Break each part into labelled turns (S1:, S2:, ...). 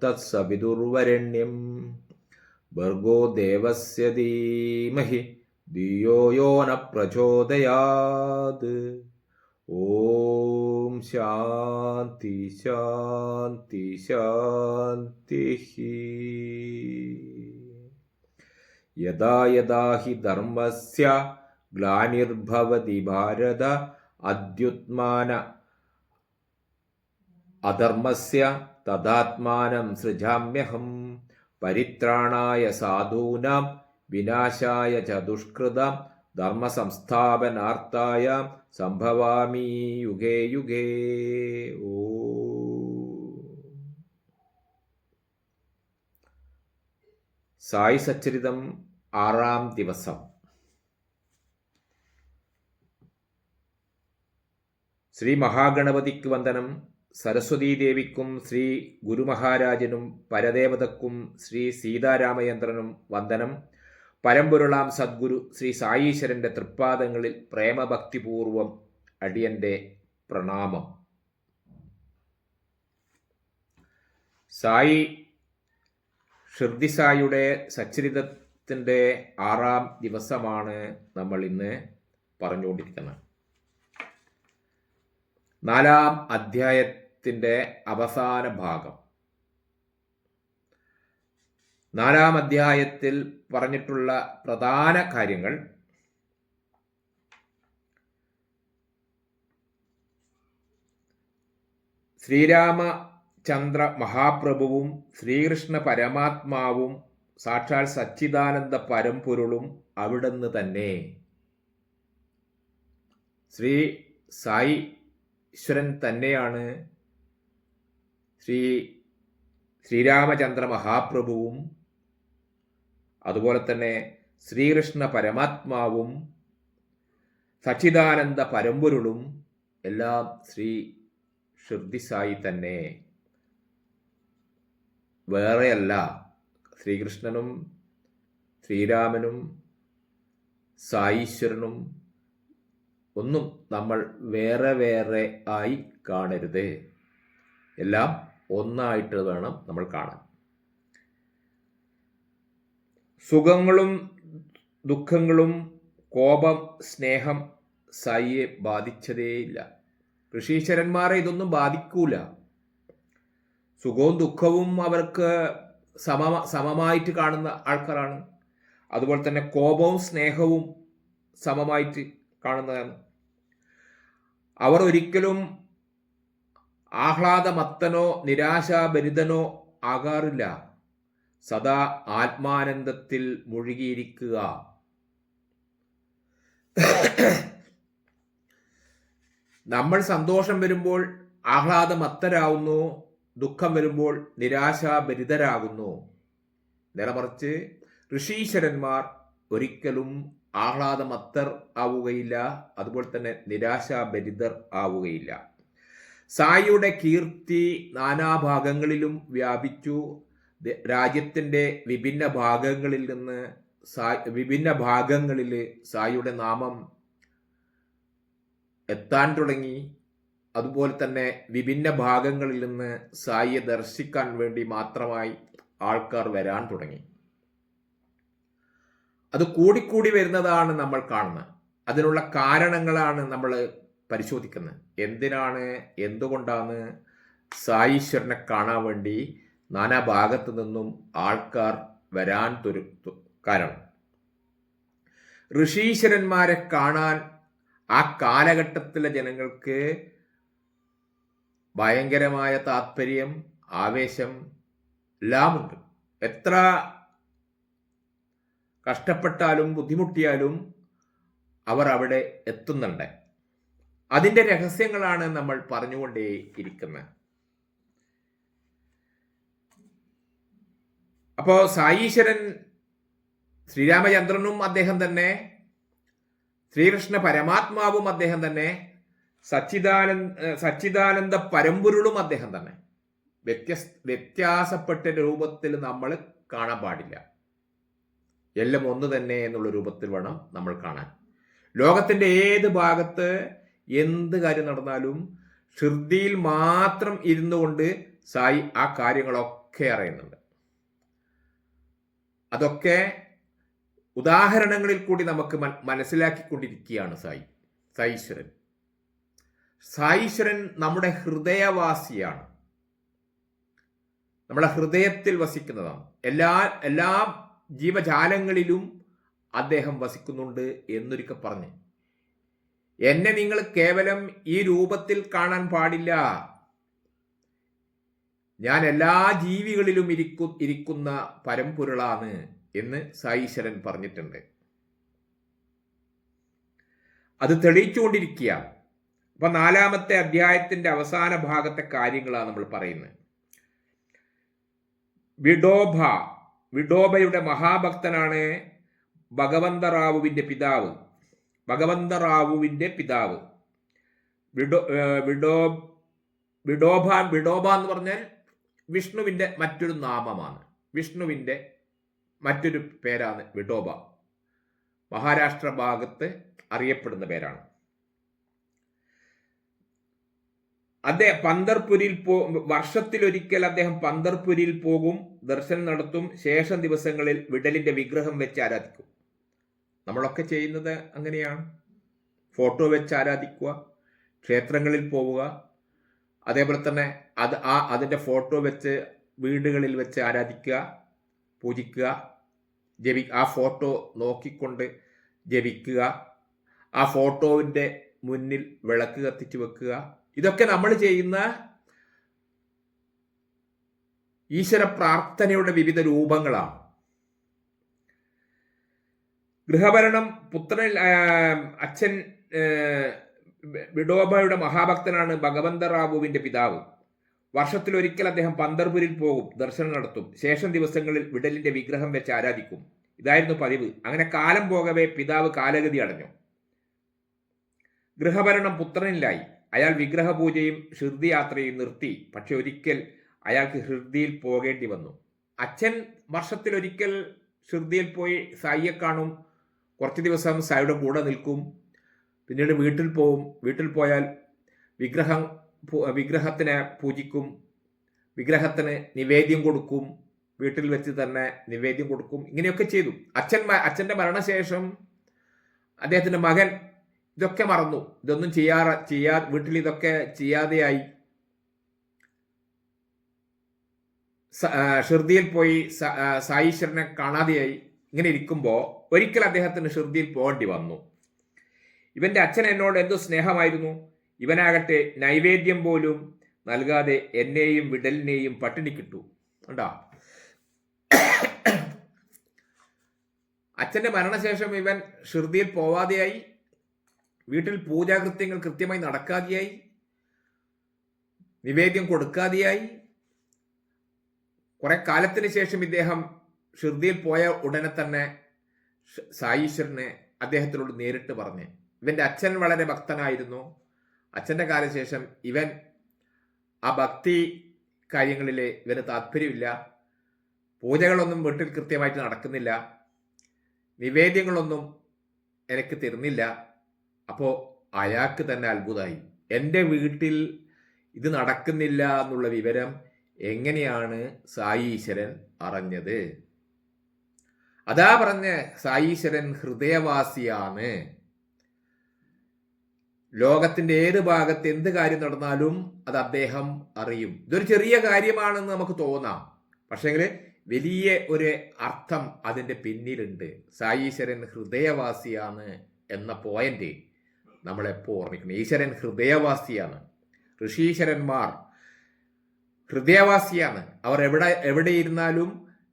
S1: തത്സവിതുർവരണ്യം ഭർഗോ ദേവസ്യ ധീമഹി ധിയോ യോ ന പ്രചോദയാത്. ഓം ശാന്തി ശാന്തി ശാന്തി. യദാ യദാ ഹി ധർമ്മസ്യ ഗ്ലാനിർഭവതി ഭാരത അദ്യുത്മാന അധർമ്മസ്യ തദാത്മാനം സൃജാമ്യഹം പരിത്രാണായ സാധൂനാം വിനാശായ ച ദുഷ്കൃതാം ധർമ്മസംസ്ഥാപനാർത്ഥായ സംഭവാമി യുഗേ യുഗേ. സായി സച്ചരിതം 6-ാം ദിവസം. ശ്രീ മഹാഗണപതിക്ക് വന്ദനം. സരസ്വതീദേവിക്കും ശ്രീ ഗുരുമഹാരാജനും പരദേവതക്കും ശ്രീ സീതാരാമചന്ദ്രനും വന്ദനം. പരമ്പൊരുളാം സദ്ഗുരു ശ്രീ സായീശ്വരൻ്റെ തൃപ്പാദങ്ങളിൽ പ്രേമഭക്തിപൂർവം അടിയൻ്റെ പ്രണാമം. സായി ഷിർദിസായിയുടെ സച്ചരിതത്തിൻ്റെ 6-ാം ദിവസമാണ് നമ്മൾ ഇന്ന് പറഞ്ഞുകൊണ്ടിരിക്കുന്നത്. 4-ാം അധ്യായത്തിൻ്റെ അവസാന ഭാഗം. 4-ാം അധ്യായത്തിൽ പറഞ്ഞിട്ടുള്ള പ്രധാന കാര്യങ്ങൾ ശ്രീരാമചന്ദ്ര മഹാപ്രഭുവും ശ്രീകൃഷ്ണ പരമാത്മാവും സാക്ഷാൽ സച്ചിദാനന്ദ പരമ്പൊരുളും അവിടുന്ന് തന്നെ. ശ്രീ സായി ഈശ്വരൻ തന്നെയാണ് ശ്രീരാമചന്ദ്ര മഹാപ്രഭുവും അതുപോലെ തന്നെ ശ്രീകൃഷ്ണ പരമാത്മാവും സച്ചിദാനന്ദ പരമ്പൊരുളും എല്ലാം ശ്രീ ഷിർദിസായി തന്നെ, വേറെയല്ല. ശ്രീകൃഷ്ണനും ശ്രീരാമനും സായീശ്വരനും ഒന്നും നമ്മൾ വേറെ വേറെ ആയി കാണരുത്. എല്ലാം ഒന്നായിട്ട് വേണം നമ്മൾ കാണാൻ. സുഖങ്ങളും ദുഃഖങ്ങളും കോപം സ്നേഹം സായിയെ ബാധിച്ചതേയില്ല. ഋഷീശ്വരന്മാരെ ഇതൊന്നും ബാധിക്കൂല. സുഖവും ദുഃഖവും അവർക്ക് സമമായിട്ട് കാണുന്ന ആൾക്കാരാണ്. അതുപോലെ തന്നെ കോപവും സ്നേഹവും സമമായിട്ട് കാണുന്നതാണ്. അവർ ഒരിക്കലും ആഹ്ലാദമത്തനോ നിരാശാഭരിതനോ ആകാറില്ല. സദാ ആത്മാനന്ദത്തിൽ മുഴുകിയിരിക്കുക. നമ്മൾ സന്തോഷം വരുമ്പോൾ ആഹ്ലാദമത്തരാകുന്നു, ദുഃഖം വരുമ്പോൾ നിരാശാഭരിതരാകുന്നു. നേരെമറിച്ച് ഋഷീശ്വരന്മാർ ഒരിക്കലും ആഹ്ലാദമത്തർ ആവുകയില്ല, അതുപോലെ തന്നെ നിരാശാഭരിതർ ആവുകയില്ല. സായിയുടെ കീർത്തി നാനാഭാഗങ്ങളിലും വ്യാപിച്ചു. രാജ്യത്തിൻ്റെ വിഭിന്ന ഭാഗങ്ങളിൽ സായിയുടെ നാമം എത്താൻ തുടങ്ങി. അതുപോലെ തന്നെ വിഭിന്ന ഭാഗങ്ങളിൽ നിന്ന് സായിയെ ദർശിക്കാൻ വേണ്ടി മാത്രമായി ആൾക്കാർ വരാൻ തുടങ്ങി. അത് കൂടിക്കൂടി വരുന്നതാണ് നമ്മൾ കാണുന്നത്. അതിനുള്ള കാരണങ്ങളാണ് നമ്മൾ പരിശോധിക്കുന്നത്. എന്തുകൊണ്ടാണ് സായീശ്വരനെ കാണാൻ വേണ്ടി നാനാ ഭാഗത്തു നിന്നും ആൾക്കാർ വരാൻ കാരണം? ഋഷീശ്വരന്മാരെ കാണാൻ ആ കാലഘട്ടത്തിലെ ജനങ്ങൾക്ക് ഭയങ്കരമായ താല്പര്യം, ആവേശം എല്ലാമുണ്ട്. എത്ര കഷ്ടപ്പെട്ടാലും ബുദ്ധിമുട്ടിയാലും അവർ അവിടെ എത്തുന്നുണ്ട്. അതിൻ്റെ രഹസ്യങ്ങളാണ് നമ്മൾ പറഞ്ഞുകൊണ്ടേയിരിക്കുന്നത്. അപ്പോൾ സായീശ്വരൻ ശ്രീരാമചന്ദ്രനും അദ്ദേഹം തന്നെ, ശ്രീകൃഷ്ണ പരമാത്മാവും അദ്ദേഹം തന്നെ, സച്ചിദാനന്ദ പരമ്പൊരുളും അദ്ദേഹം തന്നെ. വ്യത്യാസപ്പെട്ട രൂപത്തിൽ നമ്മൾ കാണാൻ പാടില്ല. എല്ലാം ഒന്ന് തന്നെ എന്നുള്ള രൂപത്തിൽ വേണം നമ്മൾ കാണാൻ. ലോകത്തിന്റെ ഏത് ഭാഗത്ത് എന്ത് കാര്യം നടന്നാലും ഷിർദിയിൽ മാത്രം ഇരുന്നു കൊണ്ട് സായി ആ കാര്യങ്ങളൊക്കെ അറിയുന്നുണ്ട്. അതൊക്കെ ഉദാഹരണങ്ങളിൽ കൂടി നമുക്ക് മനസ്സിലാക്കിക്കൊണ്ടിരിക്കുകയാണ് സായീശ്വരൻ. സായീശ്വരൻ നമ്മുടെ ഹൃദയവാസിയാണ്, നമ്മളെ ഹൃദയത്തിൽ വസിക്കുന്നതാണ്. എല്ലാ ജീവജാലങ്ങളിലും അദ്ദേഹം വസിക്കുന്നുണ്ട് എന്നൊരിക്കൽ പറഞ്ഞു. എന്നെ നിങ്ങൾ കേവലം ഈ രൂപത്തിൽ കാണാൻ പാടില്ല, ഞാൻ എല്ലാ ജീവികളിലും ഇരിക്കുന്ന പരമ്പൊരുളാണ് എന്ന് സായീശ്വരൻ പറഞ്ഞിട്ടുണ്ട്. അത് തെളിയിച്ചുകൊണ്ടിരിക്കുകയാണ്. അപ്പൊ 4-ാമത്തെ അധ്യായത്തിന്റെ അവസാന ഭാഗത്തെ കാര്യങ്ങളാണ് നമ്മൾ പറയുന്നത്. വിഡോബയുടെ മഹാഭക്തനാണ് ഭഗവന്തറാവുവിന്റെ പിതാവ്. വിഡോബ എന്ന് പറഞ്ഞാൽ വിഷ്ണുവിന്റെ മറ്റൊരു നാമമാണ്. വിഷ്ണുവിന്റെ മറ്റൊരു പേരാണ് വിഡോബ. മഹാരാഷ്ട്ര ഭാഗത്ത് അറിയപ്പെടുന്ന പേരാണ്. അദ്ദേഹം വർഷത്തിലൊരിക്കൽ അദ്ദേഹം പന്തർപുരിയിൽ പോകും, ദർശനം നടത്തും. ശേഷം ദിവസങ്ങളിൽ വിടലിന്റെ വിഗ്രഹം വെച്ച് ആരാധിക്കും. നമ്മളൊക്കെ ചെയ്യുന്നത് അങ്ങനെയാണ്. ഫോട്ടോ വെച്ച് ആരാധിക്കുക, ക്ഷേത്രങ്ങളിൽ പോവുക, അതേപോലെ തന്നെ അതിന്റെ ഫോട്ടോ വെച്ച് വീടുകളിൽ വെച്ച് ആരാധിക്കുക, പൂജിക്കുക, ആ ഫോട്ടോ നോക്കിക്കൊണ്ട് ജപിക്കുക, ആ ഫോട്ടോവിന്റെ മുന്നിൽ വിളക്ക് കത്തിച്ചു വെക്കുക. ഇതൊക്കെ നമ്മൾ ചെയ്യുന്ന ഈശ്വര പ്രാർത്ഥനയുടെ വിവിധ രൂപങ്ങളാണ്. ഗൃഹഭരണം പുത്രനിൽ അച്ഛൻ വിഡോബയുടെ മഹാഭക്തനാണ് ഭഗവന്തറാവുവിന്റെ പിതാവ്. വർഷത്തിലൊരിക്കൽ അദ്ദേഹം പന്തർപുരിൽ പോകും, ദർശനം നടത്തും. ശേഷം ദിവസങ്ങളിൽ വിടലിന്റെ വിഗ്രഹം വെച്ച് ആരാധിക്കും. ഇതായിരുന്നു പതിവ്. അങ്ങനെ കാലം പോകവേ പിതാവ് കാലഗതി അടഞ്ഞു. ഗൃഹഭരണം പുത്രനിലായി. അയാൾ വിഗ്രഹപൂജയും ഷിർദി യാത്രയും നിർത്തി. പക്ഷെ ഒരിക്കൽ അയാൾക്ക് ഷിർദിയിൽ പോകേണ്ടി വന്നു. അച്ഛൻ വർഷത്തിലൊരിക്കൽ ഷിർദിയിൽ പോയി സായിയെ കാണും. കുറച്ച് ദിവസം സായിയുടെ കൂടെ നിൽക്കും. പിന്നീട് വീട്ടിൽ പോവും. വീട്ടിൽ പോയാൽ വിഗ്രഹത്തിനെ പൂജിക്കും, വിഗ്രഹത്തിന് നിവേദ്യം കൊടുക്കും, വീട്ടിൽ വെച്ച് തന്നെ നിവേദ്യം കൊടുക്കും. ഇങ്ങനെയൊക്കെ ചെയ്തു. അച്ഛന്റെ മരണശേഷം അദ്ദേഹത്തിന്റെ മകൻ ഇതൊക്കെ മറന്നു. ഇതൊന്നും വീട്ടിൽ ഇതൊക്കെ ചെയ്യാതെയായി. ഷിർദിയിൽ പോയി സായീശ്വരനെ കാണാതെയായി. ഇങ്ങനെ ഇരിക്കുമ്പോൾ ഒരിക്കൽ അദ്ദേഹത്തിന് ഷിർദിയിൽ പോകേണ്ടി വന്നു. ഇവന്റെ അച്ഛൻ എന്നോട് എന്തോ സ്നേഹമായിരുന്നു. ഇവനാകട്ടെ നൈവേദ്യം പോലും നൽകാതെ എന്നെയും വിടലിനെയും പട്ടിണിക്കിട്ടു. കണ്ടാ, അച്ഛന്റെ മരണശേഷം ഇവൻ ഷിർദിയിൽ പോവാതെയായി, വീട്ടിൽ പൂജാകൃത്യങ്ങൾ കൃത്യമായി നടക്കാതെയായി, നിവേദ്യം കൊടുക്കാതെയായി. കുറെ കാലത്തിന് ശേഷം ഇദ്ദേഹം ഷിർദിയിൽ പോയ ഉടനെ തന്നെ സായീശ്വരനെ അദ്ദേഹത്തിനോട് നേരിട്ട് പറഞ്ഞ്, ഇവന്റെ അച്ഛൻ വളരെ ഭക്തനായിരുന്നു. അച്ഛന്റെ കാലശേഷം ഇവൻ ആ ഭക്തി കാര്യങ്ങളിൽ ഇവന് താല്പര്യമില്ല, പൂജകളൊന്നും വീട്ടിൽ കൃത്യമായിട്ട് നടക്കുന്നില്ല, നിവേദ്യങ്ങളൊന്നും എനിക്ക് തരുന്നില്ല. അപ്പോൾ അയാൾക്ക് തന്നെ അത്ഭുതമായി, എൻ്റെ വീട്ടിൽ ഇത് നടക്കുന്നില്ല എന്നുള്ള വിവരം എങ്ങനെയാണ് സായീശ്വരൻ അറിഞ്ഞത്? അതാ പറഞ്ഞ സായീശ്വരൻ ഹൃദയവാസിയാണ്. ലോകത്തിന്റെ ഏത് ഭാഗത്ത് എന്ത് കാര്യം നടന്നാലും അത് അദ്ദേഹം അറിയും. ഇതൊരു ചെറിയ കാര്യമാണെന്ന് നമുക്ക് തോന്നാം, പക്ഷെങ്കിൽ വലിയ ഒരു അർത്ഥം അതിന്റെ പിന്നിലുണ്ട്. സായീശ്വരൻ ഹൃദയവാസിയാണ് എന്ന പോയിന്റ് നമ്മളെപ്പോ ഓർമ്മിക്കണം. ഈശ്വരൻ ഹൃദയവാസിയാണ്. ഋഷീശ്വരന്മാർ ഹൃദയവാസിയാണ്. അവർ എവിടെ ഇരുന്നാലും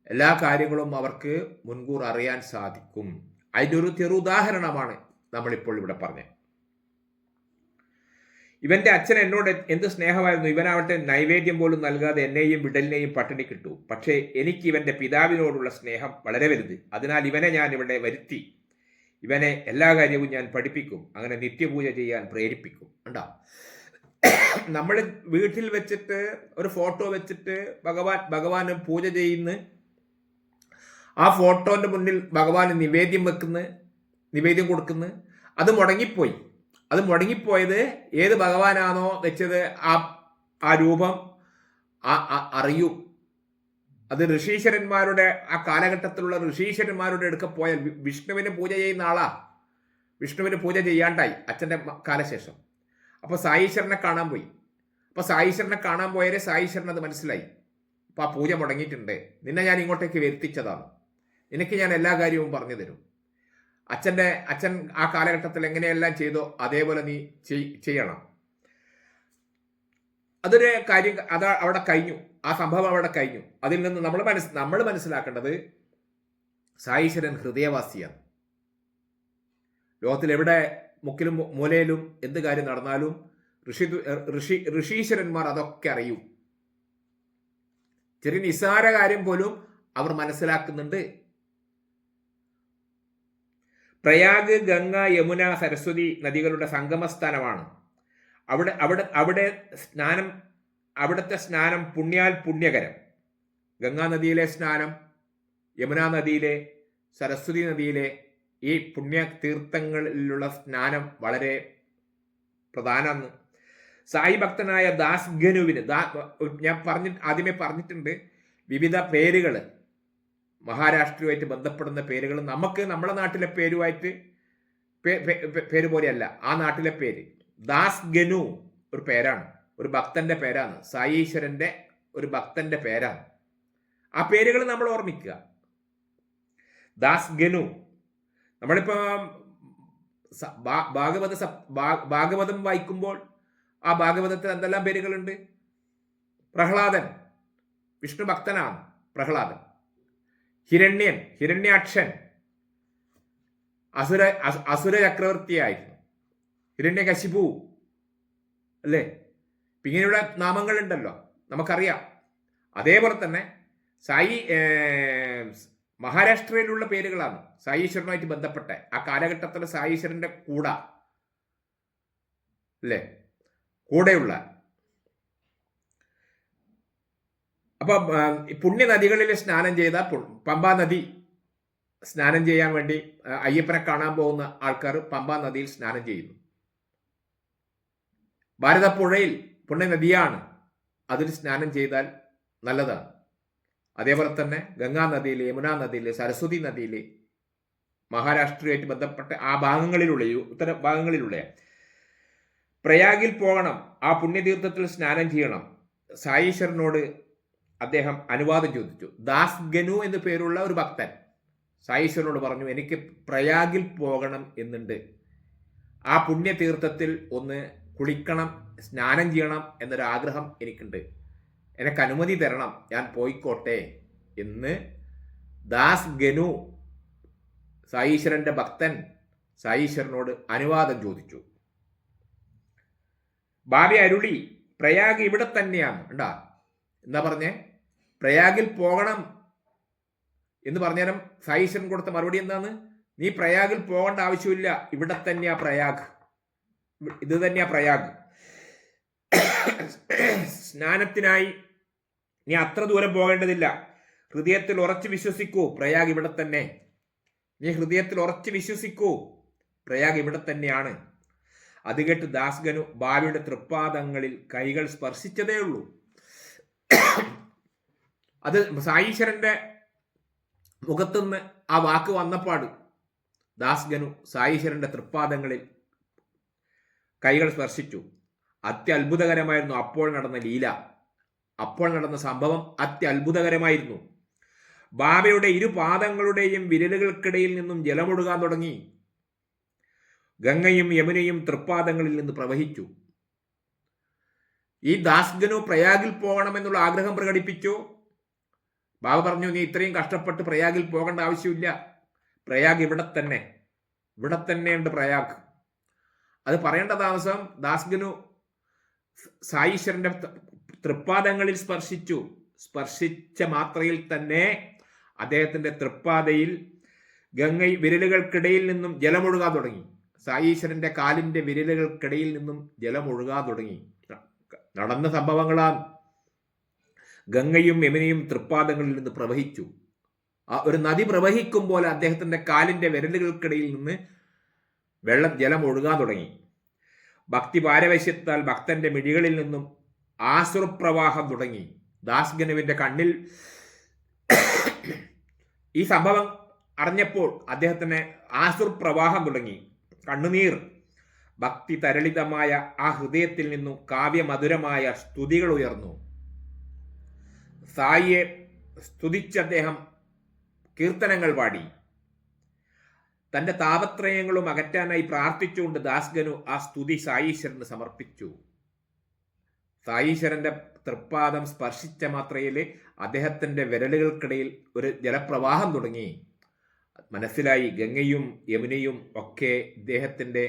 S1: എല്ലാ കാര്യങ്ങളും അവർക്ക് മുൻകൂർ അറിയാൻ സാധിക്കും. അതിൻ്റെ ഒരു ചെറു ഉദാഹരണമാണ് നമ്മളിപ്പോൾ ഇവിടെ പറഞ്ഞത്. ഇവന്റെ അച്ഛൻ എന്നോട് എന്ത് സ്നേഹമായിരുന്നു. ഇവനാവട്ടെ നൈവേദ്യം പോലും നൽകാതെ എന്നെയും വിടലിനെയും പട്ടിണി കിട്ടു. പക്ഷേ എനിക്ക് ഇവന്റെ പിതാവിനോടുള്ള സ്നേഹം വളരെ വലുത്. അതിനാൽ ഇവനെ ഞാൻ ഇവിടെ വരുത്തി ഇവനെ എല്ലാ കാര്യവും ഞാൻ പഠിപ്പിക്കും. അങ്ങനെ നിത്യപൂജ ചെയ്യാൻ പ്രേരിപ്പിക്കും. കണ്ടോ, നമ്മൾ വീട്ടിൽ വെച്ചിട്ട് ഒരു ഫോട്ടോ വെച്ചിട്ട് ഭഗവാന് പൂജ ചെയ്യുന്ന, ആ ഫോട്ടോന്റെ മുന്നിൽ ഭഗവാന് നിവേദ്യം കൊടുക്കുന്നു. അത് മുടങ്ങിപ്പോയത് ഏത് ഭഗവാനാണോ വെച്ചത് ആ രൂപം അറിയൂ. അത് ഋഷീശ്വരന്മാരുടെ, ആ കാലഘട്ടത്തിലുള്ള ഋഷീശ്വരന്മാരുടെ അടുക്ക പോയാൽ വിഷ്ണുവിന് പൂജ ചെയ്യുന്ന ആളാ. വിഷ്ണുവിന് പൂജ ചെയ്യാണ്ടായി അച്ഛൻ്റെ കാലശേഷം. അപ്പോൾ സായീശ്വരനെ കാണാൻ പോയി. അപ്പോൾ സായീശ്വരനെ കാണാൻ പോയാലേ സായീശ്വരൻ അത് മനസ്സിലായി. അപ്പോൾ ആ പൂജ മുടങ്ങിയിട്ടുണ്ട്, നിന്നെ ഞാൻ ഇങ്ങോട്ടേക്ക് വരുത്തിച്ചതാണ്, നിനക്ക് ഞാൻ എല്ലാ കാര്യവും പറഞ്ഞു തരും. അച്ഛൻ ആ കാലഘട്ടത്തിൽ എങ്ങനെയെല്ലാം ചെയ്തോ അതേപോലെ നീ ചെയ്യണം. അതൊരു കാര്യം, അവിടെ കഴിഞ്ഞു. ആ സംഭവം അവിടെ കഴിഞ്ഞു. അതിൽ നിന്ന് നമ്മൾ മനസ്സിലാക്കേണ്ടത് സായീശ്വരൻ ഹൃദയവാസിയാണ്. ലോകത്തിൽ എവിടെ മുക്കിലും മൂലയിലും എന്ത് കാര്യം നടന്നാലും ഋഷീശ്വരന്മാർ അതൊക്കെ അറിയും. ചെറിയ നിസ്സാര കാര്യം പോലും അവർ മനസ്സിലാക്കുന്നുണ്ട്. പ്രയാഗ്, ഗംഗ, യമുന, സരസ്വതി നദികളുടെ സംഗമസ്ഥാനമാണ്. അവിടുത്തെ സ്നാനം പുണ്യാൽ പുണ്യകരം. ഗംഗാ നദിയിലെ സ്നാനം, യമുനാ നദിയിലെ, സരസ്വതി നദിയിലെ ഈ പുണ്യ തീർത്ഥങ്ങളിലുള്ള സ്നാനം വളരെ പ്രധാനമാണ്. സായി ഭക്തനായ ദാസ് ഗനുവിന് ഞാൻ ആദ്യമേ പറഞ്ഞിട്ടുണ്ട്, വിവിധ പേരുകൾ, മഹാരാഷ്ട്രയുമായിട്ട് ബന്ധപ്പെടുന്ന പേരുകൾ നമുക്ക് നമ്മുടെ നാട്ടിലെ പേരുമായിട്ട് പേര് പോലെയല്ല. ആ നാട്ടിലെ പേര് ദാസ് ഗനു ഒരു പേരാണ്, ഒരു ഭക്തന്റെ പേരാണ്, സായീശ്വരന്റെ ഒരു ഭക്തന്റെ പേരാണ്. ആ പേരുകൾ നമ്മൾ ഓർമ്മിക്കുക. ദാസ് ഗനു. നമ്മളിപ്പോ ഭാഗവതം വായിക്കുമ്പോൾ ആ ഭാഗവതത്തിൽ എന്തെല്ലാം പേരുകളുണ്ട്? പ്രഹ്ലാദൻ, വിഷ്ണു ഭക്തനാണ് പ്രഹ്ലാദൻ. ഹിരണ്യാക്ഷൻ അസുര ചക്രവർത്തിയായിരുന്നു. ഹിരണ്യകശിപു അല്ലേ? ഇങ്ങനെയുള്ള നാമങ്ങളുണ്ടല്ലോ, നമുക്കറിയാം. അതേപോലെ തന്നെ മഹാരാഷ്ട്രയിലുള്ള പേരുകളാണ് സായീശ്വരനുമായിട്ട് ബന്ധപ്പെട്ട. ആ കാലഘട്ടത്തിൽ സായീശ്വരന്റെ കൂടെയുള്ള. അപ്പൊ പുണ്യനദികളിൽ സ്നാനം ചെയ്ത പമ്പാ നദി സ്നാനം ചെയ്യാൻ വേണ്ടി അയ്യപ്പനെ കാണാൻ പോകുന്ന ആൾക്കാർ പമ്പാ നദിയിൽ സ്നാനം ചെയ്യുന്നു. ഭാരതപ്പുഴയിൽ പുണ്യനദിയാണ്, അതിൽ സ്നാനം ചെയ്താൽ നല്ലതാണ്. അതേപോലെ തന്നെ ഗംഗാ നദിയിൽ, യമുനാ നദിയിൽ, സരസ്വതി നദിയിൽ, മഹാരാഷ്ട്രയുമായിട്ട് ബന്ധപ്പെട്ട ആ ഉത്തര ഭാഗങ്ങളിലുള്ള പ്രയാഗിൽ പോകണം, ആ പുണ്യതീർത്ഥത്തിൽ സ്നാനം ചെയ്യണം. സായീശ്വരനോട് അദ്ദേഹം അനുവാദം ചോദിച്ചു. ദാസ് ഗനു എന്ന് പേരുള്ള ഒരു ഭക്തൻ സായീശ്വരനോട് പറഞ്ഞു, എനിക്ക് പ്രയാഗിൽ പോകണം എന്നുണ്ട്, ആ പുണ്യതീർത്ഥത്തിൽ ഒന്ന് കുളിക്കണം, സ്നാനം ചെയ്യണം എന്നൊരാഗ്രഹം എനിക്കുണ്ട്, എനിക്ക് അനുമതി തരണം, ഞാൻ പോയിക്കോട്ടെ എന്ന് ദാസ് ഗനു, സായീശ്വരന്റെ ഭക്തൻ, സായീശ്വരനോട് അനുവാദം ചോദിച്ചു. ബാബി അരുളി, പ്രയാഗ് ഇവിടെ തന്നെയാണ്. ഉണ്ടാ എന്താ പറഞ്ഞേ? പ്രയാഗിൽ പോകണം എന്ന് പറഞ്ഞേരം സായീശ്വരൻ കൊടുത്ത മറുപടി എന്താണ്? നീ പ്രയാഗിൽ പോകേണ്ട ആവശ്യമില്ല, ഇവിടെ തന്നെയാ പ്രയാഗ്, ഇത് തന്നെയാ പ്രയാഗ്. സ്നാനത്തിനായി നീ അത്ര ദൂരം പോകേണ്ടതില്ല, ഹൃദയത്തിൽ ഉറച്ചു വിശ്വസിക്കൂ, പ്രയാഗ് ഇവിടെ തന്നെ. നീ ഹൃദയത്തിൽ ഉറച്ചു വിശ്വസിക്കൂ, പ്രയാഗ് ഇവിടെ തന്നെയാണ്. അത് കേട്ട് ദാസ്ഗനു ബാബിയുടെ തൃപ്പാദങ്ങളിൽ കൈകൾ സ്പർശിച്ചതേ ഉള്ളൂ. അത് സായീശ്വരന്റെ മുഖത്തുനിന്ന് ആ വാക്ക് വന്നപ്പാട് ദാസ്ഗനു സായീശ്വരന്റെ തൃപ്പാദങ്ങളിൽ കൈകൾ സ്പർശിച്ചു. അത്യത്ഭുതകരമായിരുന്നു അപ്പോൾ നടന്ന ലീല, അപ്പോൾ നടന്ന സംഭവം അത്യത്ഭുതകരമായിരുന്നു. ബാബയുടെ ഇരുപാദങ്ങളുടെയും വിരലുകൾക്കിടയിൽ നിന്നും ജലമൊഴുകാൻ തുടങ്ങി. ഗംഗയും യമുനയും തൃപ്പാദങ്ങളിൽ നിന്ന് പ്രവഹിച്ചു. ഈ ദാസ്ഗനു പ്രയാഗിൽ പോകണമെന്നുള്ള ആഗ്രഹം പ്രകടിപ്പിച്ചു. ബാബ പറഞ്ഞു, നീ ഇത്രയും കഷ്ടപ്പെട്ട് പ്രയാഗിൽ പോകേണ്ട ആവശ്യമില്ല, പ്രയാഗ് ഇവിടെ തന്നെയുണ്ട് പ്രയാഗ്. അത് പറയേണ്ട താമസം ദാസ്ഗനു സായീശ്വരന്റെ തൃപ്പാദങ്ങളിൽ സ്പർശിച്ച മാത്രയിൽ തന്നെ അദ്ദേഹത്തിന്റെ തൃപ്പാദയിൽ വിരലുകൾക്കിടയിൽ നിന്നും ജലമൊഴുകാൻ തുടങ്ങി. സായീശ്വരന്റെ കാലിന്റെ വിരലുകൾക്കിടയിൽ നിന്നും ജലമൊഴുകാൻ തുടങ്ങി. നടന്ന സംഭവങ്ങളാണ്. ഗംഗയും യമുനയും തൃപ്പാദങ്ങളിൽ നിന്ന് പ്രവഹിച്ചു. ഒരു നദി പ്രവഹിക്കും പോലെ അദ്ദേഹത്തിന്റെ കാലിന്റെ വിരലുകൾക്കിടയിൽ നിന്ന് ജലം ഒഴുകാൻ തുടങ്ങി. ഭക്തി പാരവശ്യത്താൽ ഭക്തന്റെ മിഴികളിൽ നിന്നും ആശ്രുപ്രവാഹം തുടങ്ങി. ദാസ്ഗനുവിന്റെ കണ്ണിൽ ഈ സംഭവം അറിഞ്ഞപ്പോൾ അദ്ദേഹത്തിന് ആശ്രുപ്രവാഹം തുടങ്ങി. കണ്ണുനീർ. ഭക്തി തരളിതമായ ആ ഹൃദയത്തിൽ നിന്നും കാവ്യമധുരമായ സ്തുതികൾ ഉയർന്നു. സായിയെ സ്തുതിച്ച് അദ്ദേഹം കീർത്തനങ്ങൾ പാടി. തന്റെ താപത്രയങ്ങളും അകറ്റാനായി പ്രാർത്ഥിച്ചുകൊണ്ട് ദാസ്ഗനു ആ സ്തുതി സായീശ്വരന് സമർപ്പിച്ചു. സായീശ്വരന്റെ തൃപ്പാദം സ്പർശിച്ച മാത്രയില് അദ്ദേഹത്തിന്റെ വിരലുകൾക്കിടയിൽ ഒരു ജലപ്രവാഹം തുടങ്ങി. മനസ്സിലായി ഗംഗയും യമുനയും ഒക്കെ ഇദ്ദേഹത്തിന്റെ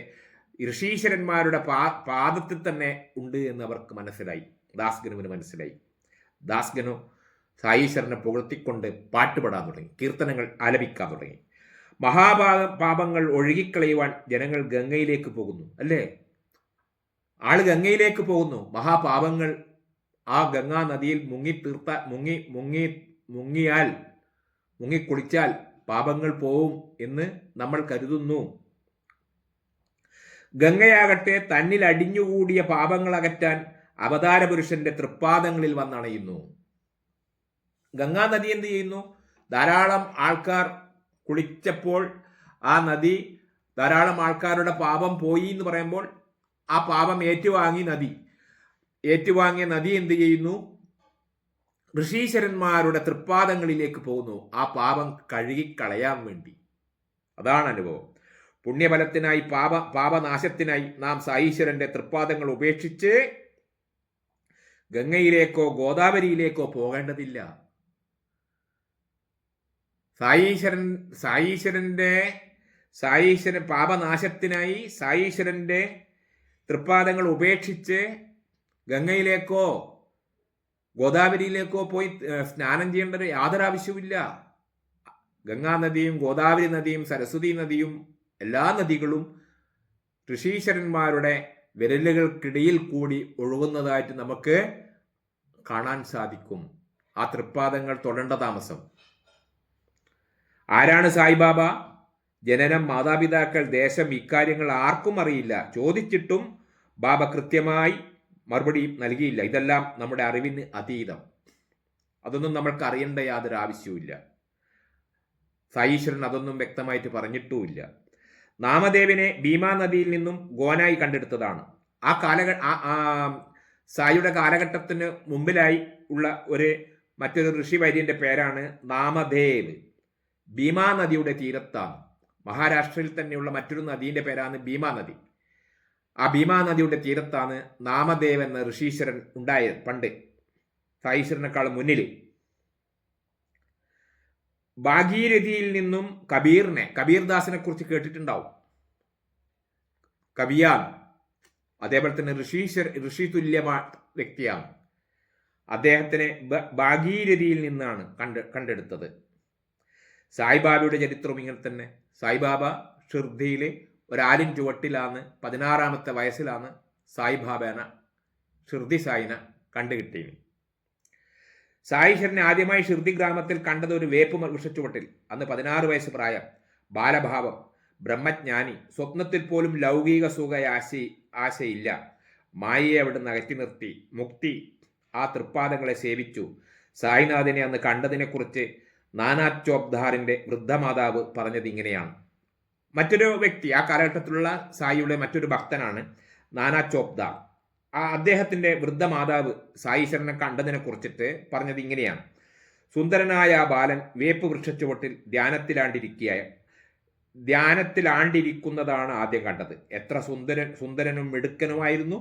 S1: ഋഷീശ്വരന്മാരുടെ പാദത്തിൽ തന്നെ ഉണ്ട് എന്ന് അവർക്ക് മനസ്സിലായി. ദാസ്ഗനുവിന് മനസ്സിലായി. ദാസ്ഗനു സായീശ്വരനെ പുകഴ്ത്തിക്കൊണ്ട് പാട്ടുപാടാൻ തുടങ്ങി, കീർത്തനങ്ങൾ ആലപിക്കാൻ തുടങ്ങി. പാപങ്ങൾ ഒഴുകിക്കളയുവാൻ ജനങ്ങൾ ഗംഗയിലേക്ക് പോകുന്നു, അല്ലേ? ആള് ഗംഗയിലേക്ക് പോകുന്നു. മഹാപാപങ്ങൾ ആ ഗംഗാ നദിയിൽ മുങ്ങിക്കുളിച്ചാൽ പാപങ്ങൾ പോവും എന്ന് നമ്മൾ കരുതുന്നു. ഗംഗയാകട്ടെ തന്നിൽ അടിഞ്ഞുകൂടിയ പാപങ്ങൾ അകറ്റാൻ അവതാരപുരുഷന്റെ തൃപ്പാദങ്ങളിൽ വന്നണയുന്നു. ഗംഗാ നദി എന്ത് ചെയ്യുന്നു? ധാരാളം ആൾക്കാർ കുളിച്ചപ്പോൾ ആ നദി, ധാരാളം ആൾക്കാരുടെ പാപം പോയി എന്ന് പറയുമ്പോൾ ആ പാപം ഏറ്റുവാങ്ങിയ നദി എന്ത് ചെയ്യുന്നു? ഋഷീശ്വരന്മാരുടെ തൃപ്പാദങ്ങളിലേക്ക് പോകുന്നു, ആ പാപം കഴുകിക്കളയാൻ വേണ്ടി. അതാണ് അനുഭവം. പുണ്യഫലത്തിനായി, പാപനാശത്തിനായി നാം സായീശ്വരന്റെ തൃപ്പാദങ്ങൾ ഉപേക്ഷിച്ച് ഗംഗയിലേക്കോ ഗോദാവരിയിലേക്കോ പോകേണ്ടതില്ല. സായീശ്വരൻ പാപനാശത്തിനായി സായീശ്വരന്റെ തൃപ്പാദങ്ങൾ ഉപേക്ഷിച്ച് ഗംഗയിലേക്കോ ഗോദാവരിയിലേക്കോ പോയി സ്നാനം ചെയ്യേണ്ട യാതൊരു ആവശ്യവുമില്ല. ഗംഗാനദിയും ഗോദാവരി നദിയും സരസ്വതി നദിയും എല്ലാ നദികളും ഋഷീശ്വരന്മാരുടെ വിരലുകൾക്കിടയിൽ കൂടി ഒഴുകുന്നതായിട്ട് നമുക്ക് കാണാൻ സാധിക്കും. ആ തൃപ്പാദങ്ങൾ തൊടേണ്ട താമസം. ആരാണ് സായിബാബ? ജനനം, മാതാപിതാക്കൾ, ദേശം, ഇക്കാര്യങ്ങൾ ആർക്കും അറിയില്ല. ചോദിച്ചിട്ടും ബാബ കൃത്യമായി മറുപടി നൽകിയില്ല. ഇതെല്ലാം നമ്മുടെ അറിവിന് അതീതം. അതൊന്നും നമ്മൾക്ക് അറിയേണ്ട യാതൊരു ആവശ്യവുമില്ല. സായീശ്വരൻ അതൊന്നും വ്യക്തമായിട്ട് പറഞ്ഞിട്ടുമില്ല. നാമദേവിനെ ഭീമാ നദിയിൽ നിന്നും ഗോനായി കണ്ടെടുത്തതാണ്. സായിയുടെ കാലഘട്ടത്തിന് മുമ്പിലായി ഉള്ള മറ്റൊരു ഋഷിവര്യന്റെ പേരാണ് നാമദേവ്. ഭീമാ നദിയുടെ തീരത്താണ്. മഹാരാഷ്ട്രയിൽ തന്നെയുള്ള മറ്റൊരു നദീന്റെ പേരാണ് ഭീമാ നദി. ആ ഭീമാ നദിയുടെ തീരത്താണ് നാമദേവ് എന്ന ഋഷീശ്വരൻ ഉണ്ടായത്. പണ്ട് സായീശ്വരനേക്കാൾ മുന്നിൽ. ഭാഗീരഥിയിൽ നിന്നും കബീർദാസിനെ കുറിച്ച് കേട്ടിട്ടുണ്ടാവും. കവിയാണ്. അതേപോലെ തന്നെ ഋഷി തുല്യമായ വ്യക്തിയാണ്. അദ്ദേഹത്തിനെ ഭാഗീരഥിയിൽ നിന്നാണ് കണ്ടെടുത്തത്. സായിബാബയുടെ ചരിത്രം ഇങ്ങനെ തന്നെ. സായിബാബ ഷിർദിയിലെ ഒരാലിൻ ചുവട്ടിലാണ് 16-ാമത്തെ വയസ്സിലാണ് സായിബാബേന ഷിർദി സായിനെ കണ്ടുകിട്ടിയത്. സായീശ്വരനെ ആദ്യമായി ഷിർദി ഗ്രാമത്തിൽ കണ്ടത് ഒരു വേപ്പ് വൃക്ഷച്ചുവട്ടിൽ. അന്ന് 16 വയസ്സ് പ്രായം, ബാലഭാവം, ബ്രഹ്മജ്ഞാനി. സ്വപ്നത്തിൽ പോലും ലൗകിക സുഖ ആശയില്ല. മായയെ അവിടുന്ന് അകറ്റി നിർത്തി. മുക്തി. ആ തൃപ്പാദങ്ങളെ സേവിച്ചു. സായിനാഥിനെ അന്ന് കണ്ടതിനെക്കുറിച്ച് നാനാ ചോപ്ദാറിന്റെ വൃദ്ധമാതാവ് പറഞ്ഞത് ഇങ്ങനെയാണ്. മറ്റൊരു വ്യക്തി, ആ കാലഘട്ടത്തിലുള്ള സായിയുടെ മറ്റൊരു ഭക്തനാണ് നാനാ ചോപ്ദാർ. അദ്ദേഹത്തിന്റെ വൃദ്ധമാതാവ് സായീശ്വരനെ കണ്ടതിനെ കുറിച്ചിട്ട് പറഞ്ഞത് ഇങ്ങനെയാണ്. സുന്ദരനായ ആ ബാലൻ വേപ്പ് വൃക്ഷച്ചുവട്ടിൽ ധ്യാനത്തിലാണ്ടിരിക്കുന്നതാണ് ആദ്യം കണ്ടത്. എത്ര സുന്ദരനും മിടുക്കനുമായിരുന്നു!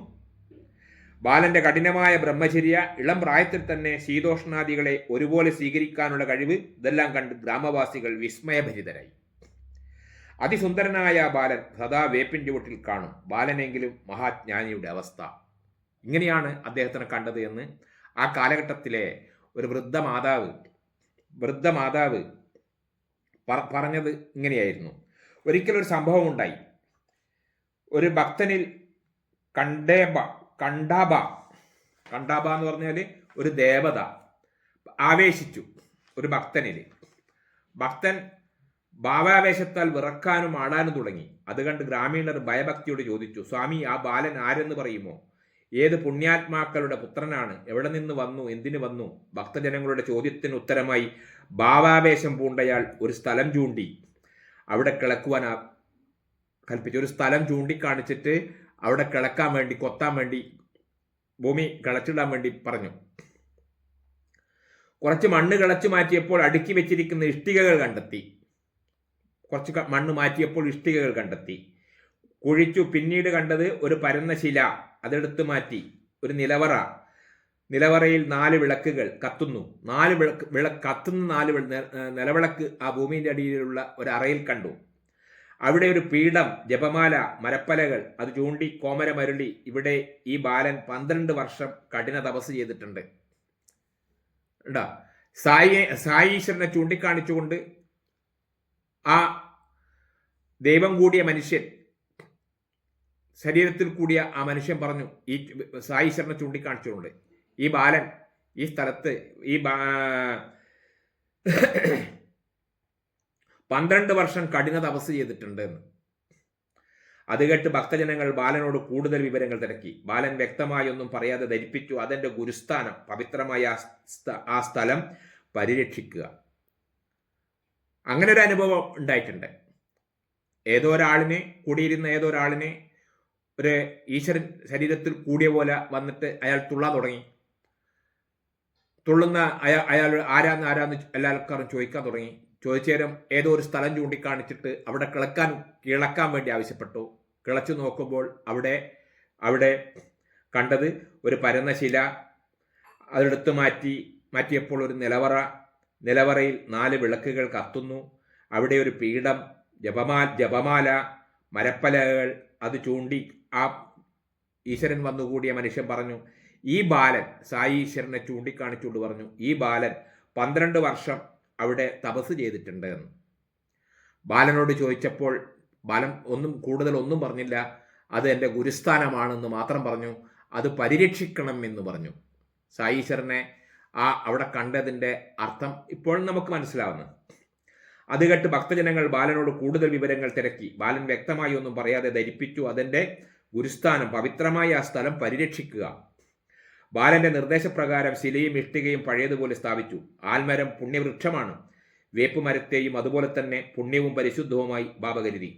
S1: ബാലന്റെ കഠിനമായ ബ്രഹ്മചര്യ, ഇളം പ്രായത്തിൽ തന്നെ ശീതോഷ്ണാദികളെ ഒരുപോലെ സ്വീകരിക്കാനുള്ള കഴിവ്, ഇതെല്ലാം കണ്ട് ഗ്രാമവാസികൾ വിസ്മയഭരിതരായി. അതിസുന്ദരനായ ബാലൻ സദാ വേപ്പിൻ ചുവട്ടിൽ കാണും. ബാലനെങ്കിലും മഹാജ്ഞാനിയുടെ അവസ്ഥ. ഇങ്ങനെയാണ് അദ്ദേഹത്തിനെ കണ്ടത് എന്ന് ആ കാലഘട്ടത്തിലെ ഒരു വൃദ്ധ മാതാവ് പറഞ്ഞത് ഇങ്ങനെയായിരുന്നു. ഒരിക്കലൊരു സംഭവം ഉണ്ടായി. ഒരു ഭക്തനിൽ കണ്ടാബ എന്ന് പറഞ്ഞാൽ ഒരു ദേവത ആവേശിച്ചു ഒരു ഭക്തനിൽ. ഭക്തൻ ഭാവാവേശത്താൽ വിറക്കാനും ആടാനും തുടങ്ങി. അത് കണ്ട് ഗ്രാമീണർ ഭയഭക്തിയോട് ചോദിച്ചു, സ്വാമി, ആ ബാലൻ ആരെന്ന് പറയുമോ? ഏത് പുണ്യാത്മാക്കളുടെ പുത്രനാണ്? എവിടെ നിന്ന് വന്നു? എന്തിനു വന്നു? ഭക്തജനങ്ങളുടെ ചോദ്യത്തിന് ഉത്തരമായി ഭാവാവേശം പൂണ്ടയാൾ ഒരു സ്ഥലം ചൂണ്ടി അവിടെ കിളക്കുവാൻ കൽപ്പിച്ചു. ഒരു സ്ഥലം ചൂണ്ടിക്കാണിച്ചിട്ട് അവിടെ കിളക്കാൻ വേണ്ടി, കൊത്താൻ വേണ്ടി, ഭൂമി കിളച്ചിടാൻ വേണ്ടി പറഞ്ഞു. കുറച്ച് മണ്ണ് കിളച്ചു മാറ്റിയപ്പോൾ അടുക്കി വെച്ചിരിക്കുന്ന ഇഷ്ടികകൾ കണ്ടെത്തി. കുറച്ച് മണ്ണ് മാറ്റിയപ്പോൾ ഇഷ്ടികകൾ കണ്ടെത്തി. കുഴിച്ചു. പിന്നീട് കണ്ടത് ഒരു പരന്ന ശില. അതെടുത്ത് മാറ്റി. ഒരു നിലവറയിൽ 4 വിളക്കുകൾ കത്തുന്നു. 4 കത്തുന്ന 4 നിലവിളക്ക് ആ ഭൂമിയുടെ അടിയിലുള്ള ഒരു അറയിൽ കണ്ടു. അവിടെ ഒരു പീഠം, ജപമാല, മരപ്പലകൾ. അത് ചൂണ്ടി കോമരമരുളി, ഇവിടെ ഈ ബാലൻ 12 വർഷം കഠിന തപസ് ചെയ്തിട്ടുണ്ട്. സായീശ്വരനെ ചൂണ്ടിക്കാണിച്ചുകൊണ്ട് ആ ദൈവം കൂടിയ മനുഷ്യൻ, ശരീരത്തിൽ കൂടിയ ആ മനുഷ്യൻ പറഞ്ഞു, ഈ സായീശ്വരനെ ചൂണ്ടിക്കാണിച്ചുകൊണ്ട്, ഈ ബാലൻ ഈ സ്ഥലത്ത് 12 വർഷം കഠിന തപസ് ചെയ്തിട്ടുണ്ട് എന്ന്. അത് കേട്ട് ഭക്തജനങ്ങൾ ബാലനോട് കൂടുതൽ വിവരങ്ങൾ തിരക്കി. ബാലൻ വ്യക്തമായി ഒന്നും പറയാതെ ധരിപ്പിച്ചു, അതെന്റെ ഗുരുസ്ഥാനം, പവിത്രമായ ആ സ്ഥലം പരിരക്ഷിക്കുക. അങ്ങനെ ഒരു അനുഭവം ഉണ്ടായിട്ടുണ്ട്. കൂടിയിരുന്ന ഏതോ ഒരാളിനെ ഒരു ഈശ്വരൻ ശരീരത്തിൽ കൂടിയ പോലെ വന്നിട്ട് അയാൾ തുള്ളാൻ തുടങ്ങി. തുള്ളുന്ന അയാൾ ആരാന്ന് എല്ലാവർക്കും ചോദിക്കാൻ തുടങ്ങി. ചോദിച്ചേരം ഏതോ ഒരു സ്ഥലം ചൂണ്ടിക്കാണിച്ചിട്ട് അവിടെ കിളക്കാൻ വേണ്ടി ആവശ്യപ്പെട്ടു. കിളച്ചു നോക്കുമ്പോൾ അവിടെ കണ്ടത് ഒരു പരന്ന ശില. അതെടുത്ത് മാറ്റിയപ്പോൾ ഒരു നിലവറയിൽ 4 വിളക്കുകൾ കത്തുന്നു. അവിടെ ഒരു പീഠം, ജപമാല, മരപ്പലകൾ. അത് ചൂണ്ടി ആ ഈശ്വരൻ വന്നുകൂടിയ മനുഷ്യൻ പറഞ്ഞു, ഈ ബാലൻ, സായീശ്വരനെ ചൂണ്ടിക്കാണിച്ചുകൊണ്ട് പറഞ്ഞു, ഈ ബാലൻ 12 വർഷം അവിടെ തപസ് ചെയ്തിട്ടുണ്ട് എന്ന്. ബാലനോട് ചോദിച്ചപ്പോൾ ബാലൻ കൂടുതലൊന്നും പറഞ്ഞില്ല. അത് എൻ്റെ ഗുരുസ്ഥാനമാണെന്ന് മാത്രം പറഞ്ഞു. അത് പരിരക്ഷിക്കണം എന്ന് പറഞ്ഞു. സായീശ്വരനെ അവിടെ കണ്ടതിൻ്റെ അർത്ഥം ഇപ്പോൾ നമുക്ക് മനസ്സിലാവുന്നു. അത് കേട്ട് ഭക്തജനങ്ങൾ ബാലനോട് കൂടുതൽ വിവരങ്ങൾ തിരക്കി. ബാലൻ വ്യക്തമായി ഒന്നും പറയാതെ ധരിപ്പിച്ചു, അതെന്റെ ഗുരുസ്ഥാനം, പവിത്രമായ ആ സ്ഥലം പരിരക്ഷിക്കുക. ബാലന്റെ നിർദ്ദേശപ്രകാരം ശിലയും ഇഷ്ടികയും പഴയതുപോലെ സ്ഥാപിച്ചു. ആൽമരം പുണ്യവൃക്ഷമാണ്. വേപ്പുമരത്തെയും അതുപോലെ തന്നെ പുണ്യവും പരിശുദ്ധവുമായി ബാബ കരുതി.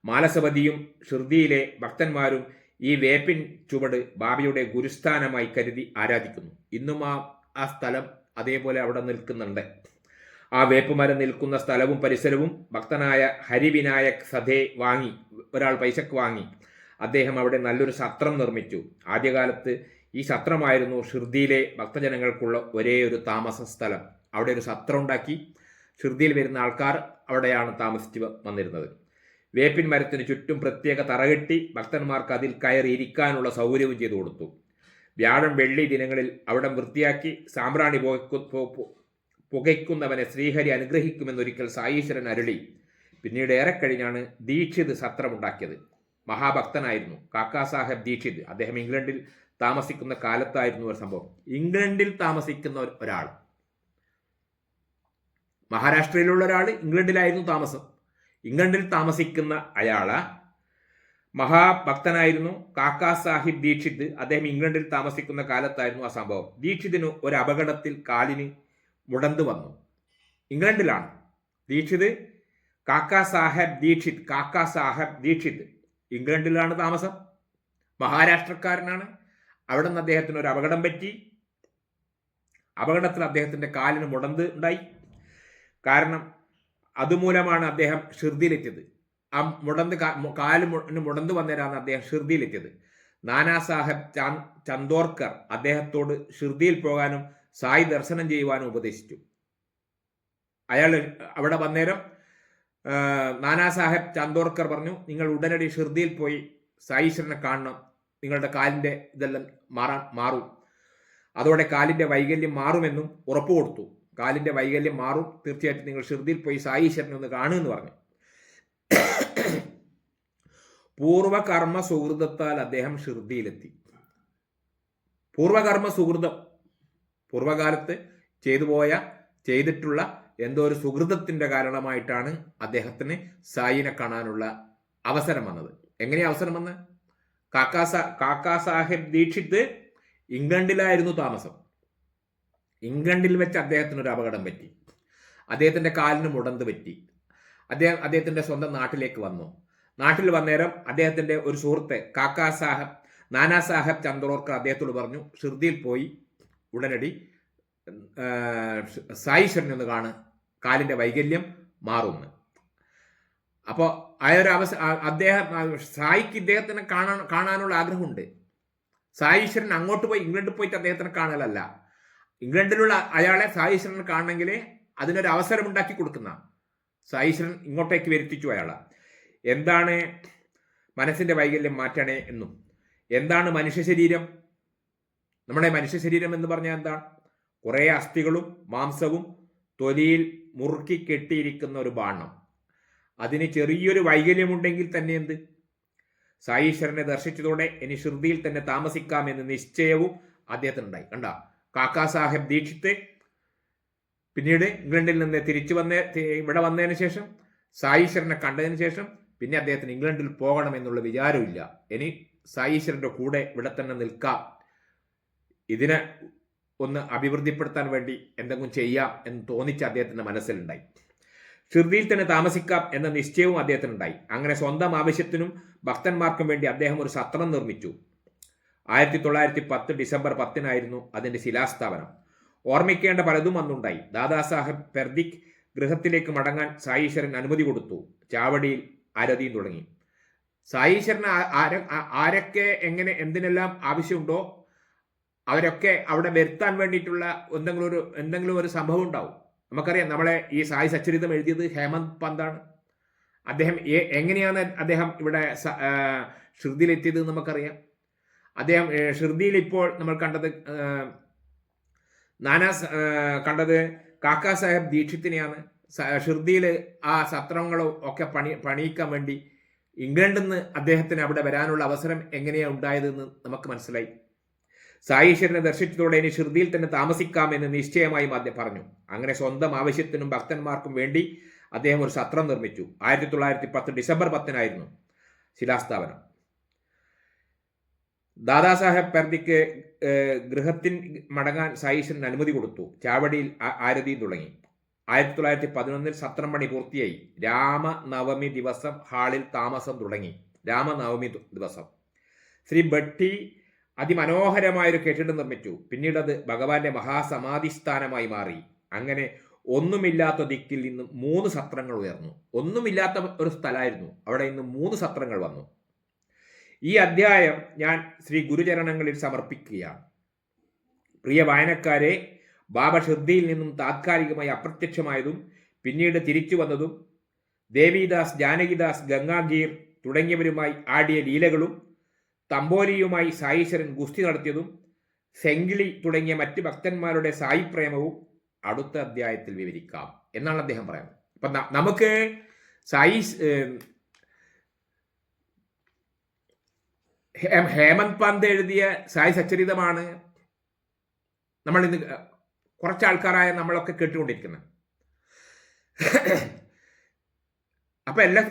S1: മാലസപതിയും ഷിർദിയിലെ ഭക്തന്മാരും ഈ വേപ്പിൻ ചുവട് ബാബയുടെ ഗുരുസ്ഥാനമായി കരുതി ആരാധിക്കുന്നു. ഇന്നും ആ സ്ഥലം അതേപോലെ അവിടെ നിൽക്കുന്നുണ്ട്. ആ വേപ്പുമരം നിൽക്കുന്ന സ്ഥലവും പരിസരവും ഭക്തനായ ഹരിവിനായക് സധേ ഒരാൾ പൈസക്ക് വാങ്ങി. അദ്ദേഹം അവിടെ നല്ലൊരു സത്രം നിർമ്മിച്ചു. ആദ്യകാലത്ത് ഈ സത്രമായിരുന്നു ഷിർദിയിലെ ഭക്തജനങ്ങൾക്കുള്ള ഒരേ ഒരു താമസ സ്ഥലം. അവിടെ ഒരു സത്രം ഉണ്ടാക്കി ഷിർദിയിൽ വരുന്ന ആൾക്കാർ അവിടെയാണ് താമസിച്ച് വന്നിരുന്നത്. വേപ്പിൻ മരത്തിന് ചുറ്റും പ്രത്യേക തറകെട്ടി ഭക്തന്മാർക്ക് അതിൽ കയറി ഇരിക്കാനുള്ള സൗകര്യവും ചെയ്തു കൊടുത്തു. വ്യാഴം വെള്ളി ദിനങ്ങളിൽ അവിടെ വൃത്തിയാക്കി സാമ്പ്രാണി പുകയ്ക്കുന്നവനെ ശ്രീഹരി അനുഗ്രഹിക്കുമെന്നൊരിക്കൽ സായീശ്വരൻ അരുളി. പിന്നീട് ഏറെ കഴിഞ്ഞാണ് ദീക്ഷിത് സത്രമുണ്ടാക്കിയത്. മഹാഭക്തനായിരുന്നു കാക്കാ സാഹേബ് ദീക്ഷിത്. അദ്ദേഹം ഇംഗ്ലണ്ടിൽ താമസിക്കുന്ന കാലത്തായിരുന്നു ഒരു സംഭവം. ഇംഗ്ലണ്ടിൽ താമസിക്കുന്ന ഒരാൾ, മഹാരാഷ്ട്രയിലുള്ള ഒരാൾ ഇംഗ്ലണ്ടിലായിരുന്നു താമസം. ഇംഗ്ലണ്ടിൽ താമസിക്കുന്ന അയാള് മഹാഭക്തനായിരുന്നു കാക്കാ സാഹിബ് ദീക്ഷിത്. അദ്ദേഹം ഇംഗ്ലണ്ടിൽ താമസിക്കുന്ന കാലത്തായിരുന്നു ആ സംഭവം. ദീക്ഷിതിന് ഒരു അപകടത്തിൽ കാലിന് മുടന്ത് വന്നു. ഇംഗ്ലണ്ടിലാണ് ദീക്ഷിത്. കാക്കാ സാഹേബ് ദീക്ഷിത് ഇംഗ്ലണ്ടിലാണ് താമസം. മഹാരാഷ്ട്രക്കാരനാണ്. അവിടെ നിന്ന് അദ്ദേഹത്തിന് ഒരു അപകടം പറ്റി. അപകടത്തിൽ അദ്ദേഹത്തിന്റെ കാലിന് മുടന്ത് ഉണ്ടായി. കാരണം അതുമൂലമാണ് അദ്ദേഹം ഷിർദിയിലെത്തിയത്. ആ കാലിന് മുടന്ത് വന്നേരാണ് അദ്ദേഹം ഷിർദിയിലെത്തിയത്. നാനാ സാഹേബ് ചന്ദോർക്കർ അദ്ദേഹത്തോട് ഷിർദിയിൽ പോകാനും സായി ദർശനം ചെയ്യുവാനും ഉപദേശിച്ചു. അയാൾ അവിടെ വന്നേരം നാനാ സാഹേബ് ചന്ദോർക്കർ പറഞ്ഞു, നിങ്ങൾ ഉടനടി ഷിർദിയിൽ പോയി സായീശ്വരനെ കാണണം. നിങ്ങളുടെ കാലിൻ്റെ ഇതെല്ലാം മാറും. അതോടെ കാലിൻ്റെ വൈകല്യം മാറുമെന്നും ഉറപ്പ് കൊടുത്തു. കാലിൻ്റെ വൈകല്യം മാറും, തീർച്ചയായിട്ടും നിങ്ങൾ ഷിർദിയിൽ പോയി സായി ഈശ്വരനെ ഒന്ന് കാണുമെന്ന് പറഞ്ഞു. പൂർവകർമ്മ സുഹൃതത്താൽ അദ്ദേഹം ഷിർദിയിലെത്തി. പൂർവകർമ്മ സുഹൃതം, പൂർവകാലത്ത് ചെയ്തിട്ടുള്ള എന്തോ ഒരു സുഹൃതത്തിൻ്റെ കാരണമായിട്ടാണ് അദ്ദേഹത്തിന് സായിനെ കാണാനുള്ള അവസരം വന്നത്. എങ്ങനെയാ അവസരം വന്നത്? കാക്കാ സാഹേബ് ദീക്ഷിത് ഇംഗ്ലണ്ടിലായിരുന്നു താമസം. ഇംഗ്ലണ്ടിൽ വെച്ച് അദ്ദേഹത്തിന് ഒരു അപകടം പറ്റി. അദ്ദേഹത്തിൻ്റെ കാലിന് മുടന്ത് പറ്റി. അദ്ദേഹത്തിൻ്റെ സ്വന്തം നാട്ടിലേക്ക് വന്നു. നാട്ടിൽ വന്നേരം അദ്ദേഹത്തിൻ്റെ ഒരു സുഹൃത്ത് നാനാ സാഹേബ് ചന്ദ്രോർക്കർ അദ്ദേഹത്തോട് പറഞ്ഞു, ഷിർദിയിൽ പോയി ഉടനടി സായി ഈശ്വരനെ ഒന്ന് കാണ്, കാലിൻ്റെ വൈകല്യം മാറുമെന്ന്. അപ്പോൾ ആ ഒരു സായിക്ക് ഇദ്ദേഹത്തിനെ കാണാനുള്ള ആഗ്രഹമുണ്ട്. സായി ഈശ്വരൻ അങ്ങോട്ട് പോയി ഇംഗ്ലണ്ടിൽ പോയിട്ട് അദ്ദേഹത്തിനെ കാണലല്ല, ഇംഗ്ലണ്ടിലുള്ള അയാളെ സായി ഈശ്വരനെ കാണണമെങ്കിൽ അതിനൊരു അവസരം ഉണ്ടാക്കി കൊടുക്കുന്ന സായി ഈശ്വരൻ ഇങ്ങോട്ടേക്ക് വരുത്തിച്ചു അയാളെ. എന്താണ് മനസ്സിൻ്റെ വൈകല്യം മാറ്റണേ എന്നും, എന്താണ് മനുഷ്യ ശരീരം? നമ്മുടെ മനുഷ്യ ശരീരം എന്ന് പറഞ്ഞാൽ എന്താണ്? കുറേ അസ്ഥികളും മാംസവും തൊലിയിൽ മുറുക്കി കെട്ടിയിരിക്കുന്ന ഒരു ബാണം. അതിന് ചെറിയൊരു വൈകല്യമുണ്ടെങ്കിൽ തന്നെ എന്ത്? സായി ഈശ്വരനെ ദർശിച്ചതോടെ ഇനി ഷിർദിയിൽ തന്നെ താമസിക്കാമെന്ന് നിശ്ചയവും അദ്ദേഹത്തിനുണ്ടായി. കണ്ട, കാക്കാ സാഹേബ് ദീക്ഷിത് പിന്നീട് ഇംഗ്ലണ്ടിൽ നിന്ന് ഇവിടെ വന്നതിന് ശേഷം സായി ഈശ്വരനെ കണ്ടതിന് ശേഷം പിന്നെ അദ്ദേഹത്തിന് ഇംഗ്ലണ്ടിൽ പോകണമെന്നുള്ള വിചാരമില്ല. ഇനി സായി ഈശ്വരൻ്റെ കൂടെ ഇവിടെ തന്നെ നിൽക്കാം, ഇതിനെ ഒന്ന് അഭിവൃദ്ധിപ്പെടുത്താൻ വേണ്ടി എന്തെങ്കിലും ചെയ്യാം എന്ന് തോന്നിച്ച അദ്ദേഹത്തിൻ്റെ മനസ്സിലുണ്ടായി. ഷിർദിയിൽ തന്നെ താമസിക്കാം എന്ന നിശ്ചയവും അദ്ദേഹത്തിനുണ്ടായി. അങ്ങനെ സ്വന്തം ആവശ്യത്തിനും ഭക്തന്മാർക്കും വേണ്ടി അദ്ദേഹം ഒരു സത്രം നിർമ്മിച്ചു. 1910 ഡിസംബർ 10 അതിൻ്റെ ശിലാസ്ഥാപനം. ഓർമ്മിക്കേണ്ട പലതും അന്നുണ്ടായി. ദാദാസാഹേബ് പെർദിക് ഗൃഹത്തിലേക്ക് മടങ്ങാൻ സായി ഈശ്വരൻ അനുമതി കൊടുത്തു. ചാവടിയിൽ ആരതിയും തുടങ്ങി. സായി ഈശ്വരന് ആരൊക്കെ എങ്ങനെ എന്തിനെല്ലാം ആവശ്യമുണ്ടോ അവരൊക്കെ അവിടെ വരുത്താൻ വേണ്ടിയിട്ടുള്ള എന്തെങ്കിലും ഒരു സംഭവം ഉണ്ടാവും. നമുക്കറിയാം, നമ്മളെ ഈ സായി സച്ചരിതം എഴുതിയത് ഹേമന്ത് പന്താണ്. അദ്ദേഹം എങ്ങനെയാണ് അദ്ദേഹം ഇവിടെ ഷിർദിയിലെത്തിയത് നമുക്കറിയാം. അദ്ദേഹം ഷിർദിയിൽ ഇപ്പോൾ നമ്മൾ കണ്ടത് കാക്കാ സാഹേബ് ദീക്ഷിത്തിനെയാണ്. ഷിർദിയിൽ ആ സത്രങ്ങളും ഒക്കെ പണിയിക്കാൻ വേണ്ടി ഇംഗ്ലണ്ടിൽ നിന്ന് അദ്ദേഹത്തിന് അവിടെ വരാനുള്ള അവസരം എങ്ങനെയാണ് ഉണ്ടായതെന്ന് നമുക്ക് മനസ്സിലായി. സായി ഈശ്വരനെ ദർശിച്ചതോടെ ഇനി ഷിർദിയിൽ തന്നെ താമസിക്കാമെന്ന് നിശ്ചയമായും അദ്ദേഹം പറഞ്ഞു. അങ്ങനെ സ്വന്തം ആവശ്യത്തിനും ഭക്തന്മാർക്കും വേണ്ടി അദ്ദേഹം ഒരു സത്രം നിർമ്മിച്ചു. 1910 ഡിസംബർ 10 ശിലാസ്ഥാപനം. ദാദാസാഹേബ് പെർദിക്ക് ഗൃഹത്തിൽ മടങ്ങാൻ സായി ഈശ്വരൻ അനുമതി കൊടുത്തു. ചാവടിയിൽ ആരതിയും തുടങ്ങി. 1911 സത്രം പണി പൂർത്തിയായി. രാമനവമി ദിവസം ഹാളിൽ താമസം തുടങ്ങി. രാമനവമി ദിവസം ശ്രീ ഭട്ടി അതിമനോഹരമായൊരു കെട്ടിടം നിർമ്മിച്ചു. പിന്നീട് അത് ഭഗവാന്റെ മഹാസമാധി സ്ഥാനമായി മാറി. അങ്ങനെ ഒന്നുമില്ലാത്ത ദിക്കിൽ നിന്ന് 3 സത്രങ്ങൾ ഉയർന്നു. ഒന്നുമില്ലാത്ത ഒരു സ്ഥലമായിരുന്നു, അവിടെ ഇന്ന് 3 സത്രങ്ങൾ വന്നു. ഈ അധ്യായം ഞാൻ ശ്രീ ഗുരുചരണങ്ങളിൽ സമർപ്പിക്കുകയാണ്. പ്രിയ വായനക്കാരെ, ബാബ ഷിർദിയിൽ നിന്നും താത്കാലികമായി അപ്രത്യക്ഷമായതും പിന്നീട് തിരിച്ചു വന്നതും ദേവിദാസ്, ജാനകിദാസ്, ഗംഗാഗീർ തുടങ്ങിയവരുമായി ആടിയ ലീലകളും തമ്പോലിയുമായി സായീശ്വരൻ ഗുസ്തി നടത്തിയതും സെങ്കിളി തുടങ്ങിയ മറ്റ് ഭക്തന്മാരുടെ സായി പ്രേമവും അടുത്ത അധ്യായത്തിൽ വിവരിക്കാം എന്നാണ് അദ്ദേഹം പറയുന്നത്. അപ്പം നമുക്ക് ഹേമന്ത് പന്ത് എഴുതിയ സായി സച്ചരിതമാണ് നമ്മൾ ഇന്ന് കുറച്ച് ആൾക്കാരായ നമ്മളൊക്കെ കേട്ടുകൊണ്ടിരിക്കുന്നത്. അപ്പൊ എല്ലാം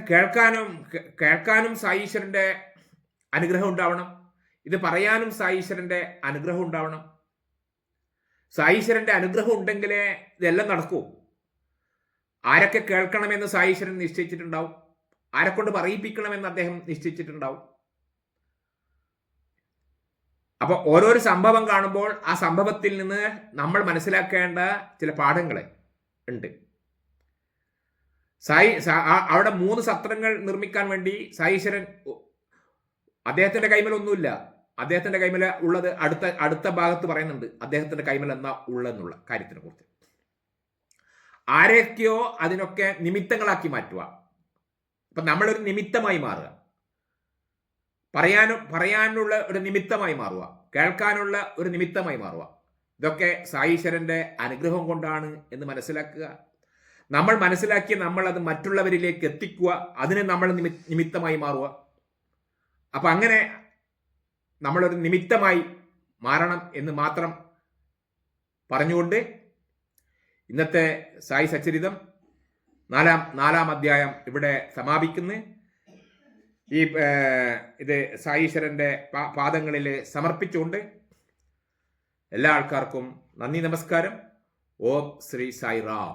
S1: കേൾക്കാനും സായീശ്വരന്റെ അനുഗ്രഹം ഉണ്ടാവണം. ഇത് പറയാനും സായീശ്വരന്റെ അനുഗ്രഹം ഉണ്ടാവണം. സായീശ്വരന്റെ അനുഗ്രഹം ഉണ്ടെങ്കിലേ ഇതെല്ലാം നടക്കൂ. ആരൊക്കെ കേൾക്കണമെന്ന് സായീശ്വരൻ നിശ്ചയിച്ചിട്ടുണ്ടാവും, ആരെക്കൊണ്ട് പറയിപ്പിക്കണമെന്ന് അദ്ദേഹം നിശ്ചയിച്ചിട്ടുണ്ടാവും. അപ്പൊ ഓരോരോ സംഭവം കാണുമ്പോൾ ആ സംഭവത്തിൽ നിന്ന് നമ്മൾ മനസ്സിലാക്കേണ്ട ചില പാഠങ്ങളെ ഉണ്ട്. അവിടെ 3 സത്രങ്ങൾ നിർമ്മിക്കാൻ വേണ്ടി സായീശ്വരൻ, അദ്ദേഹത്തിന്റെ കൈമലൊന്നുമില്ല. അദ്ദേഹത്തിന്റെ കൈമല ഉള്ളത് അടുത്ത ഭാഗത്ത് പറയുന്നുണ്ട്, അദ്ദേഹത്തിന്റെ കൈമല എന്നാ ഉള്ളെന്നുള്ള കാര്യത്തിനെ കുറിച്ച്. ആരെയൊക്കെയോ അതിനൊക്കെ നിമിത്തങ്ങളാക്കി മാറ്റുക. അപ്പൊ നമ്മളൊരു നിമിത്തമായി മാറുക. പറയാനുള്ള ഒരു നിമിത്തമായി മാറുക, കേൾക്കാനുള്ള ഒരു നിമിത്തമായി മാറുക. ഇതൊക്കെ സായീശ്വരന്റെ അനുഗ്രഹം കൊണ്ടാണ് എന്ന് മനസ്സിലാക്കുക. നമ്മൾ മനസ്സിലാക്കി നമ്മൾ അത് മറ്റുള്ളവരിലേക്ക് എത്തിക്കുക, അതിന് നമ്മൾ നിമിത്തമായി മാറുക. അപ്പൊ അങ്ങനെ നമ്മളൊരു നിമിത്തമായി മാറണം എന്ന് മാത്രം പറഞ്ഞുകൊണ്ട് ഇന്നത്തെ സായി സച്ചരിതം നാലാം അധ്യായം ഇവിടെ സമാപിക്കുന്നു. ഇത് സായീശ്വരന്റെ പാദങ്ങളിൽ സമർപ്പിച്ചുകൊണ്ട് എല്ലാ ആൾക്കാർക്കും നന്ദി, നമസ്കാരം. ഓം ശ്രീ സായി റാം.